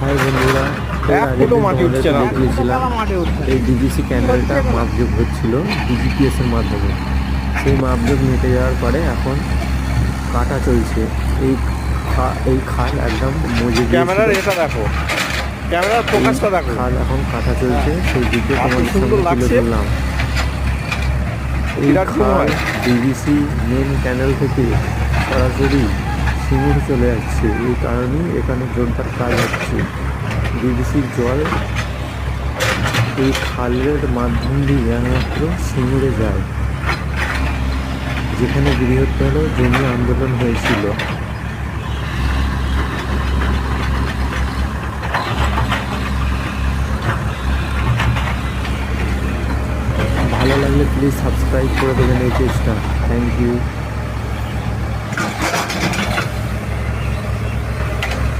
High বন্ধুরা, এর এক আগে ফুটও দিন মাটি তোমাদের উঠছে না। দেখিয়েছিলাম এই ডিবিসি ক্যান্ডেলটা মাপযোগ হচ্ছিল ডিজিপিএস এর মাধ্যমে। সেই মাপযোগ মিটে যাওয়ার পরে এখন কাটা চলছে। এই এই খাল একদম মজে গিয়েছিল। ক্যামেরার এটা দেখো, ক্যামেরার এই ফোকাসটা দেখো। খাল এখন কাটা চলছে, সেই ভিডিও এত তোমাদের সুন্দর সামনে তুলে লাগছে। ধরলাম। এই বিরাট গুণ খাল হয়। ডিবিসি মেন ক্যানেল থেকে সরাসরি সিঙ্গুর চলে যাচ্ছে। এই কারণেই এখানে জোরদার কাজ হচ্ছে। ডিবিসির জল এই খালের মাধ্যম দিয়ে একমাত্র সিঙ্গুরে যায়, যেখানে বৃহত্তর জমি আন্দোলন হয়েছিল। ভালো লাগলে প্লিজ সাবস্ক্রাইব করে দেবেন এই পেজটা। Thank you.